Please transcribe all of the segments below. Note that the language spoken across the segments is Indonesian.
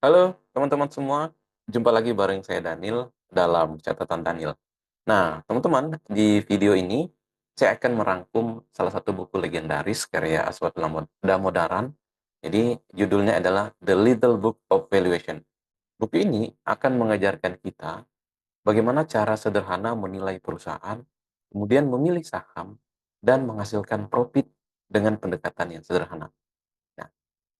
Halo teman-teman semua, jumpa lagi bareng saya Daniel dalam catatan Daniel. Nah, teman-teman, di video ini saya akan merangkum salah satu buku legendaris karya Aswad Damodaran. Jadi judulnya adalah The Little Book of Valuation. Buku ini akan mengajarkan kita bagaimana cara sederhana menilai perusahaan, kemudian memilih saham, dan menghasilkan profit dengan pendekatan yang sederhana. Nah,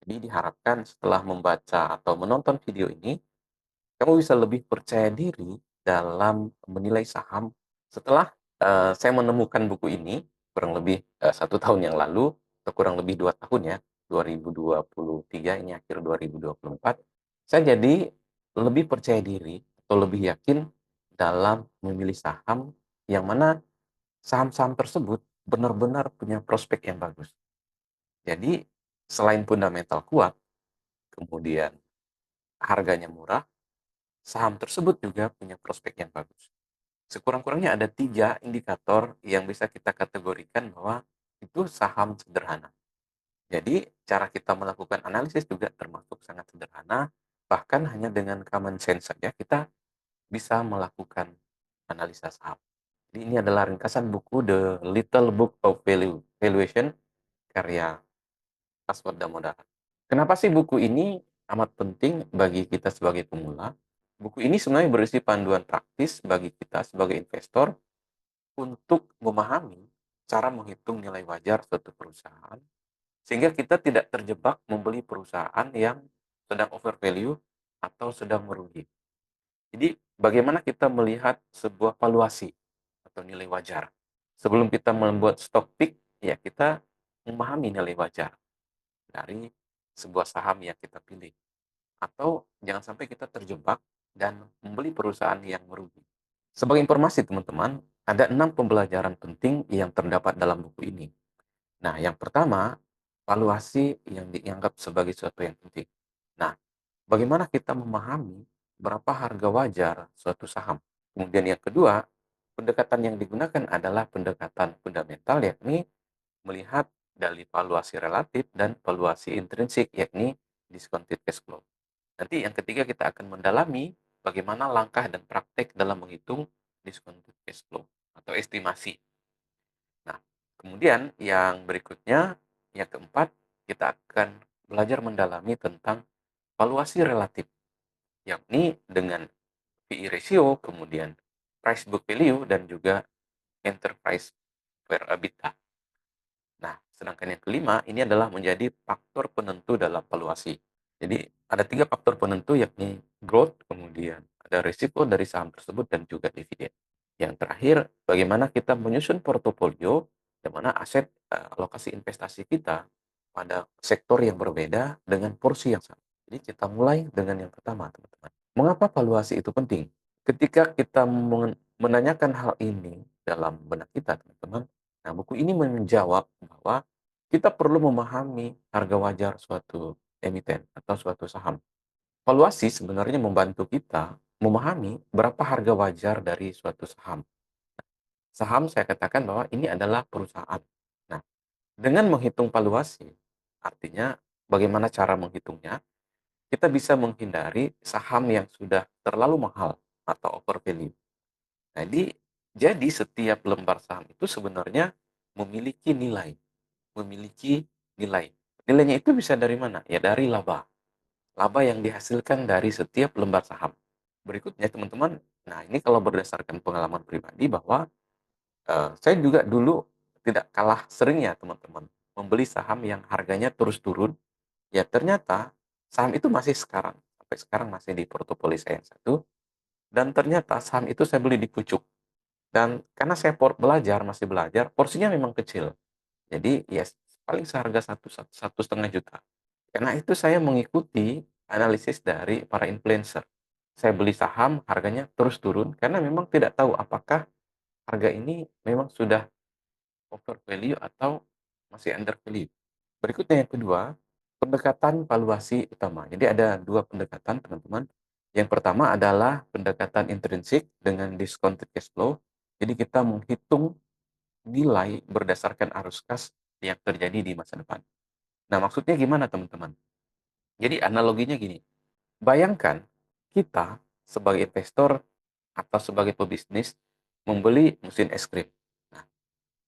jadi diharapkan setelah membaca atau menonton video ini, kamu bisa lebih percaya diri dalam menilai saham. Setelah saya menemukan buku ini kurang lebih 1 tahun yang lalu, atau kurang lebih 2 tahun ya, 2023 ini akhir 2024, saya jadi lebih percaya diri atau lebih yakin dalam memilih saham yang mana saham-saham tersebut benar-benar punya prospek yang bagus. Jadi selain fundamental kuat, kemudian harganya murah, saham tersebut juga punya prospek yang bagus. Sekurang-kurangnya ada 3 indikator yang bisa kita kategorikan bahwa itu saham sederhana. Jadi cara kita melakukan analisis juga termasuk sangat sederhana, bahkan hanya dengan common sense saja kita bisa melakukan analisa saham. Jadi ini adalah ringkasan buku The Little Book of Valuation karya Aswad Damodaran. Kenapa sih buku ini amat penting bagi kita sebagai pemula? Buku ini sebenarnya berisi panduan praktis bagi kita sebagai investor untuk memahami cara menghitung nilai wajar suatu perusahaan, sehingga kita tidak terjebak membeli perusahaan yang sedang overvalue atau sedang merugi. Jadi, bagaimana kita melihat sebuah valuasi atau nilai wajar? Sebelum kita membuat stock pick, ya kita memahami nilai wajar dari sebuah saham yang kita pilih. Atau jangan sampai kita terjebak dan membeli perusahaan yang merugi. Sebagai informasi teman-teman, ada 6 pembelajaran penting yang terdapat dalam buku ini. Nah, yang pertama, valuasi yang dianggap sebagai sesuatu yang penting. Nah, bagaimana kita memahami berapa harga wajar suatu saham? Kemudian yang kedua, pendekatan yang digunakan adalah pendekatan fundamental, yakni melihat dari valuasi relatif dan valuasi intrinsik, yakni discounted cash flow. Nanti yang ketiga kita akan mendalami bagaimana langkah dan praktek dalam menghitung discounted cash flow atau estimasi. Nah, kemudian yang berikutnya, yang keempat, kita akan belajar mendalami tentang valuasi relatif, yakni dengan PE ratio, kemudian price book value, dan juga enterprise per EBITDA. Nah, sedangkan yang kelima, ini adalah menjadi faktor penentu dalam valuasi. Jadi, ada 3 faktor penentu, yakni growth, kemudian ada risiko dari saham tersebut, dan juga dividen. Yang terakhir, bagaimana kita menyusun portofolio, di mana aset alokasi investasi kita pada sektor yang berbeda dengan porsi yang sama. Jadi, kita mulai dengan yang pertama, teman-teman. Mengapa valuasi itu penting? Ketika kita menanyakan hal ini dalam benak kita, teman-teman, nah, buku ini menjawab bahwa kita perlu memahami harga wajar suatu emiten atau suatu saham. Valuasi sebenarnya membantu kita memahami berapa harga wajar dari suatu saham. Saham saya katakan bahwa ini adalah perusahaan. Nah, dengan menghitung valuasi, artinya bagaimana cara menghitungnya, kita bisa menghindari saham yang sudah terlalu mahal atau overvalue. Jadi setiap lembar saham itu sebenarnya memiliki nilai. Memiliki nilai. Nilainya itu bisa dari mana? Ya dari laba. Laba yang dihasilkan dari setiap lembar saham. Berikutnya teman-teman, nah ini kalau berdasarkan pengalaman pribadi bahwa saya juga dulu tidak kalah seringnya teman-teman membeli saham yang harganya terus turun. Ya ternyata saham itu masih sekarang, sampai sekarang masih di portofolio saya yang satu. Dan ternyata saham itu saya beli di pucuk. Dan karena saya masih belajar, porsinya memang kecil. Jadi ya paling seharga 1,5 juta. Karena itu saya mengikuti analisis dari para influencer. Saya beli saham, harganya terus turun karena memang tidak tahu apakah harga ini memang sudah over value atau masih under value. Berikutnya yang kedua, pendekatan valuasi utama. Jadi ada 2 pendekatan, teman-teman. Yang pertama adalah pendekatan intrinsik dengan discounted cash flow. Jadi kita menghitung nilai berdasarkan arus kas yang terjadi di masa depan. Nah, maksudnya gimana teman-teman? Jadi analoginya gini, bayangkan kita sebagai investor atau sebagai pebisnis membeli mesin es krim. Nah,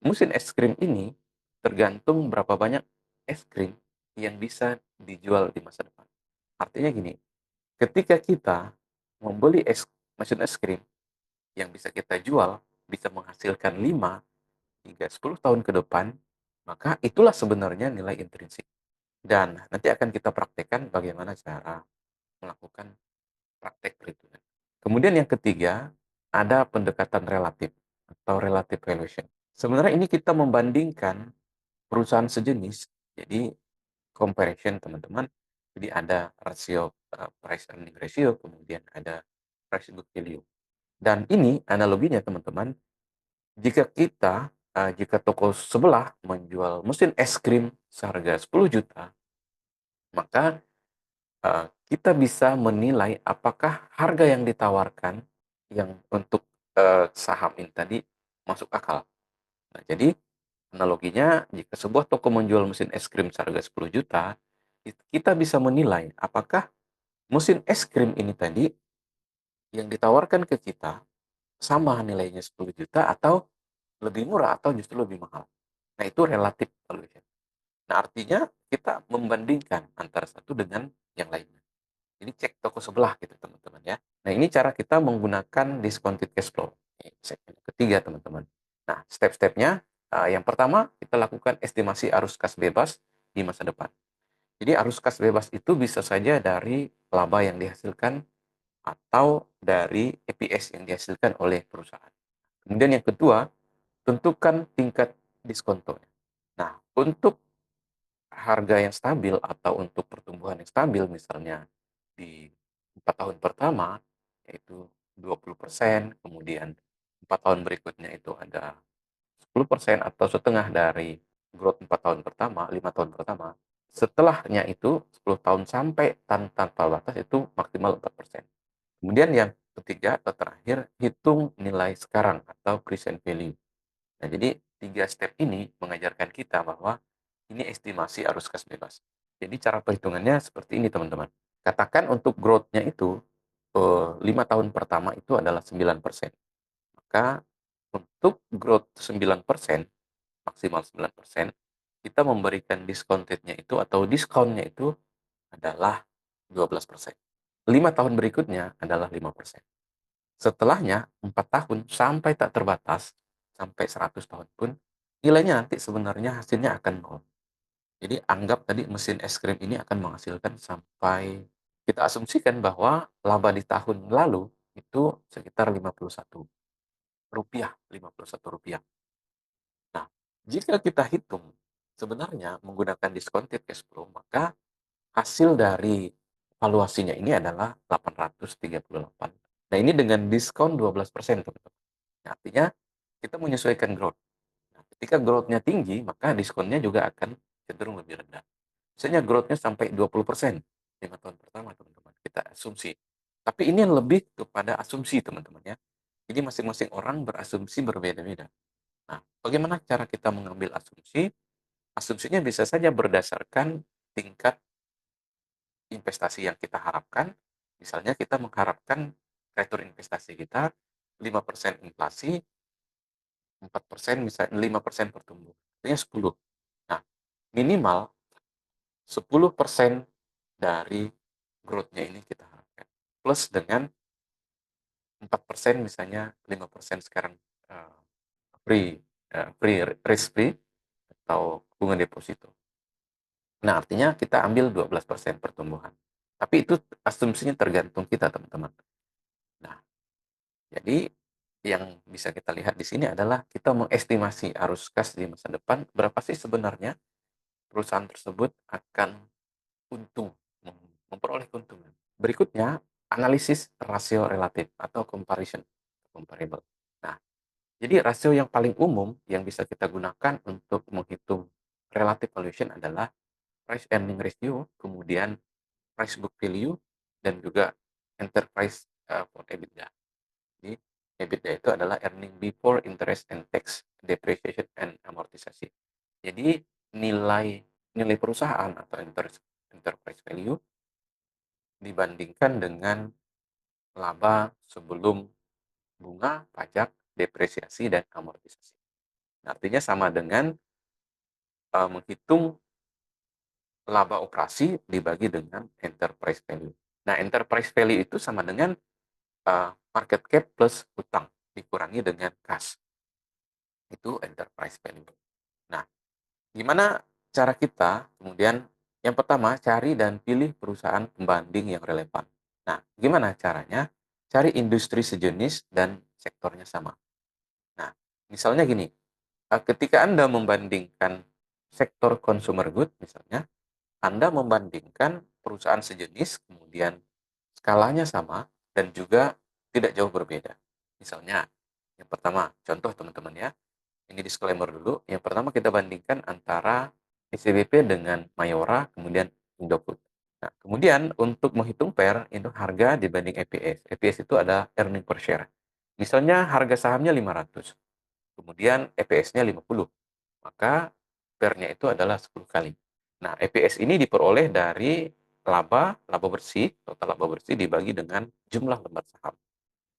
mesin es krim ini tergantung berapa banyak es krim yang bisa dijual di masa depan. Artinya gini, ketika kita membeli mesin es krim yang bisa kita jual, bisa menghasilkan 5 hingga 10 tahun ke depan, maka itulah sebenarnya nilai intrinsik. Dan nanti akan kita praktekkan bagaimana cara melakukan praktek perhitungan. Kemudian yang ketiga, ada pendekatan relatif atau relative valuation. Sebenarnya ini kita membandingkan perusahaan sejenis. Jadi comparison teman-teman. Jadi ada rasio price earning ratio, kemudian ada price book value. Dan ini analoginya teman-teman, jika toko sebelah menjual mesin es krim seharga 10 juta, maka kita bisa menilai apakah harga yang ditawarkan yang untuk saham ini tadi masuk akal. Nah, jadi analoginya jika sebuah toko menjual mesin es krim seharga 10 juta, kita bisa menilai apakah mesin es krim ini tadi yang ditawarkan ke kita sama nilainya 10 juta atau lebih murah atau justru lebih mahal. Nah, itu relatif valuation. Nah, artinya kita membandingkan antara satu dengan yang lainnya. Jadi cek toko sebelah gitu teman-teman ya. Nah, ini cara kita menggunakan discounted cash flow. Ini segmen ketiga teman-teman. Nah, step-stepnya yang pertama kita lakukan estimasi arus kas bebas di masa depan. Jadi arus kas bebas itu bisa saja dari laba yang dihasilkan atau dari EPS yang dihasilkan oleh perusahaan. Kemudian yang kedua, tentukan tingkat diskonto. Nah, untuk harga yang stabil atau untuk pertumbuhan yang stabil misalnya di 4 tahun pertama yaitu 20%, kemudian 4 tahun berikutnya itu ada 10% atau setengah dari growth 4 tahun pertama, 5 tahun pertama. Setelahnya itu 10 tahun sampai tanpa batas itu maksimal 4%. Kemudian yang ketiga atau terakhir, hitung nilai sekarang atau present value. Nah, jadi 3 step ini mengajarkan kita bahwa ini estimasi arus kas bebas. Jadi cara perhitungannya seperti ini teman-teman. Katakan untuk growth-nya itu 5 tahun pertama itu adalah 9%. Maka untuk growth 9%, maksimal 9%, kita memberikan discounted-nya itu atau diskonnya itu adalah 12%. 5 tahun berikutnya adalah 5%. Setelahnya 4 tahun sampai tak terbatas, sampai 100 tahun pun, nilainya nanti sebenarnya hasilnya akan nol. Jadi anggap tadi mesin es krim ini akan menghasilkan sampai kita asumsikan bahwa laba di tahun lalu itu sekitar Rp51. Rp51. Nah, jika kita hitung sebenarnya menggunakan discounted cash flow, maka hasil dari valuasinya ini adalah 838. Nah, ini dengan diskon 12%, teman-teman. Nah, artinya kita menyesuaikan growth. Nah, ketika growth-nya tinggi, maka diskonnya juga akan cenderung lebih rendah. Misalnya growth-nya sampai 20% 5 tahun pertama, teman-teman. Kita asumsi. Tapi ini yang lebih kepada asumsi, teman-teman ya. Jadi masing-masing orang berasumsi berbeda-beda. Nah, bagaimana cara kita mengambil asumsi? Asumsinya bisa saja berdasarkan tingkat investasi yang kita harapkan. Misalnya kita mengharapkan return investasi kita 5% inflasi, 4% misalnya 5% pertumbuhan. Artinya 10. Nah, minimal 10% dari growth-nya ini kita harapkan. Plus dengan 4% misalnya 5% sekarang uh, free free risk free atau bunga deposito. Nah, artinya kita ambil 12% pertumbuhan. Tapi itu asumsinya tergantung kita, teman-teman. Nah, jadi yang bisa kita lihat di sini adalah kita mengestimasi arus kas di masa depan, berapa sih sebenarnya perusahaan tersebut akan untung, memperoleh keuntungan. Berikutnya, analisis rasio relatif atau comparable. Nah, jadi rasio yang paling umum yang bisa kita gunakan untuk menghitung relative valuation adalah price earning ratio, kemudian price book value, dan juga enterprise for EBITDA. Jadi EBITDA itu adalah earning before interest and tax, depreciation and amortisasi. Jadi nilai nilai perusahaan atau enterprise value dibandingkan dengan laba sebelum bunga, pajak, depresiasi, dan amortisasi. Artinya sama dengan menghitung laba operasi dibagi dengan enterprise value. Nah, enterprise value itu sama dengan market cap plus utang dikurangi dengan kas. Itu enterprise value. Nah, gimana cara kita kemudian yang pertama cari dan pilih perusahaan pembanding yang relevan. Nah, gimana caranya? Cari industri sejenis dan sektornya sama. Nah, misalnya gini, ketika Anda membandingkan sektor consumer good misalnya, Anda membandingkan perusahaan sejenis, kemudian skalanya sama, dan juga tidak jauh berbeda. Misalnya, yang pertama, contoh teman-teman ya, ini disclaimer dulu. Yang pertama kita bandingkan antara ICBP dengan Mayora, kemudian Indofood. Nah, kemudian untuk menghitung PER, itu harga dibanding EPS. EPS itu ada earning per share. Misalnya harga sahamnya 500, kemudian EPS-nya 50. Maka PER-nya itu adalah 10 kali. Nah, EPS ini diperoleh dari laba bersih, total laba bersih dibagi dengan jumlah lembar saham.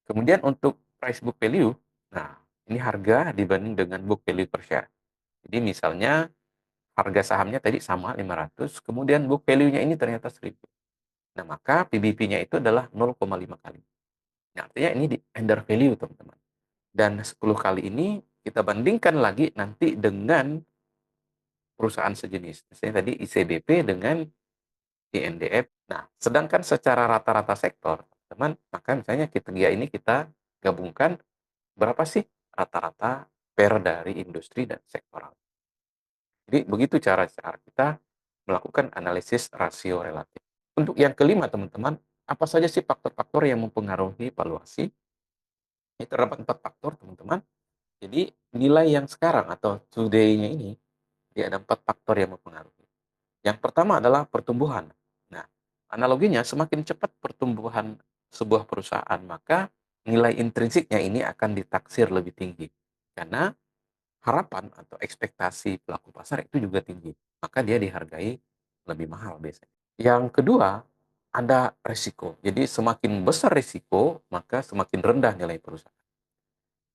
Kemudian untuk price book value, nah ini harga dibanding dengan book value per share. Jadi misalnya harga sahamnya tadi sama 500, kemudian book value-nya ini ternyata 1000. Nah, maka PBP-nya itu adalah 0,5 kali. Nah, artinya ini di under value, teman-teman. Dan 10 kali ini kita bandingkan lagi nanti dengan perusahaan sejenis. Misalnya tadi ICBP dengan INDF. Nah, sedangkan secara rata-rata sektor, teman, maka misalnya ketiga ini kita gabungkan berapa sih rata-rata PER dari industri dan sektoral. Jadi begitu cara-cara kita melakukan analisis rasio relatif. Untuk yang kelima, teman-teman, apa saja sih faktor-faktor yang mempengaruhi valuasi? Ini terdapat 4 faktor, teman-teman. Jadi nilai yang sekarang atau today-nya ini, dia ada 4 faktor yang mempengaruhi. Yang pertama adalah pertumbuhan. Nah, analoginya semakin cepat pertumbuhan sebuah perusahaan, maka nilai intrinsiknya ini akan ditaksir lebih tinggi. Karena harapan atau ekspektasi pelaku pasar itu juga tinggi. Maka dia dihargai lebih mahal biasanya. Yang kedua, ada risiko. Jadi semakin besar risiko, maka semakin rendah nilai perusahaan.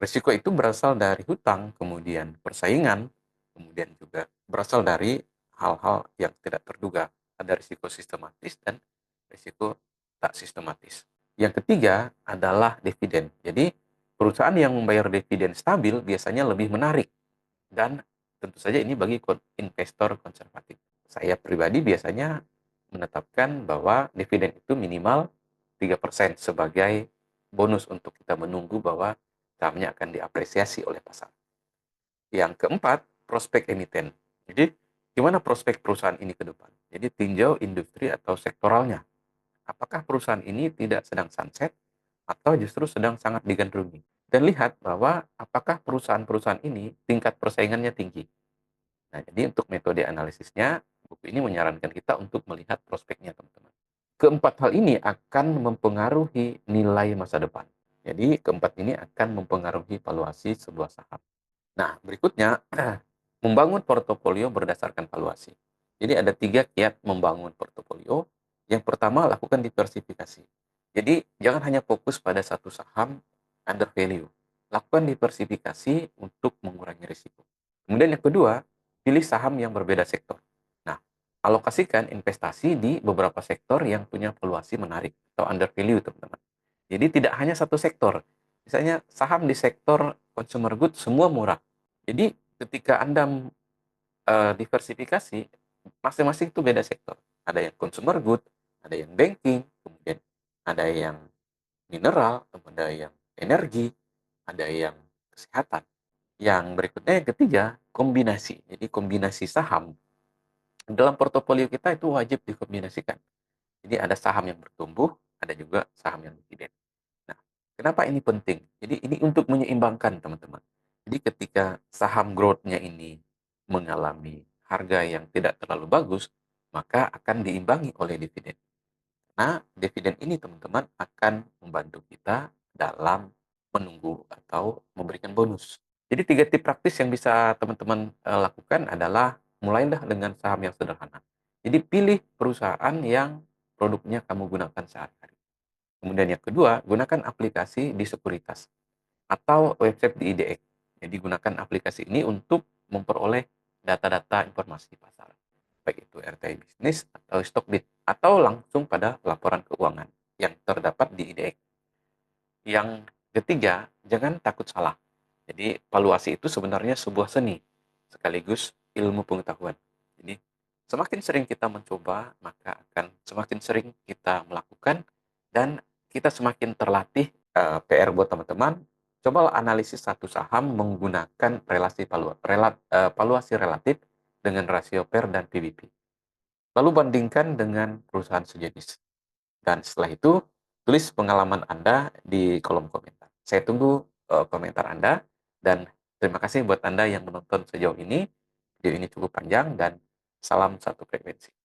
Risiko itu berasal dari hutang, kemudian persaingan, kemudian juga berasal dari hal-hal yang tidak terduga. Ada risiko sistematis dan risiko tak sistematis. Yang ketiga adalah dividen. Jadi perusahaan yang membayar dividen stabil biasanya lebih menarik, dan tentu saja ini bagi investor konservatif. Saya pribadi biasanya menetapkan bahwa dividen itu minimal 3% sebagai bonus untuk kita menunggu bahwa sahamnya akan diapresiasi oleh pasar. Yang keempat, prospek emiten. Jadi, gimana prospek perusahaan ini ke depan? Jadi, tinjau industri atau sektoralnya. Apakah perusahaan ini tidak sedang sunset atau justru sedang sangat digandrungi? Dan lihat bahwa apakah perusahaan-perusahaan ini tingkat persaingannya tinggi. Nah, jadi untuk metode analisisnya, buku ini menyarankan kita untuk melihat prospeknya, teman-teman. Keempat hal ini akan mempengaruhi nilai masa depan. Jadi, keempat ini akan mempengaruhi valuasi sebuah saham. Nah, berikutnya, membangun portofolio berdasarkan valuasi. Jadi ada 3 kiat membangun portofolio. Yang pertama, lakukan diversifikasi. Jadi jangan hanya fokus pada satu saham under value. Lakukan diversifikasi untuk mengurangi risiko. Kemudian yang kedua, pilih saham yang berbeda sektor. Nah, alokasikan investasi di beberapa sektor yang punya valuasi menarik atau under value, teman-teman. Jadi tidak hanya satu sektor. Misalnya saham di sektor consumer goods semua murah. Jadi ketika Anda diversifikasi, masing-masing itu beda sektor. Ada yang consumer good, ada yang banking, kemudian ada yang mineral, ada yang energi, ada yang kesehatan. Yang berikutnya yang ketiga, kombinasi. Jadi kombinasi saham dalam portofolio kita itu wajib dikombinasikan. Jadi ada saham yang bertumbuh, ada juga saham yang dividen. Nah, kenapa ini penting? Jadi ini untuk menyeimbangkan, teman-teman. Jadi ketika saham growth-nya ini mengalami harga yang tidak terlalu bagus, maka akan diimbangi oleh dividen. Nah, dividen ini, teman-teman, akan membantu kita dalam menunggu atau memberikan bonus. Jadi 3 tip praktis yang bisa teman-teman lakukan adalah mulailah dengan saham yang sederhana. Jadi pilih perusahaan yang produknya kamu gunakan sehari-hari. Kemudian yang kedua, gunakan aplikasi di sekuritas atau website di IDX. Jadi gunakan aplikasi ini untuk memperoleh data-data informasi pasar, baik itu RTI bisnis atau Stockbit, atau langsung pada laporan keuangan yang terdapat di IDX. Yang ketiga, jangan takut salah. Jadi valuasi itu sebenarnya sebuah seni, sekaligus ilmu pengetahuan. Jadi semakin sering kita mencoba, maka akan semakin sering kita melakukan, dan kita semakin terlatih. PR buat teman-teman, cobalah analisis satu saham menggunakan valuasi relatif dengan rasio PER dan PBB. Lalu bandingkan dengan perusahaan sejenis. Dan setelah itu, tulis pengalaman Anda di kolom komentar. Saya tunggu komentar Anda, dan terima kasih buat Anda yang menonton sejauh ini. Video ini cukup panjang, dan salam satu frekuensi.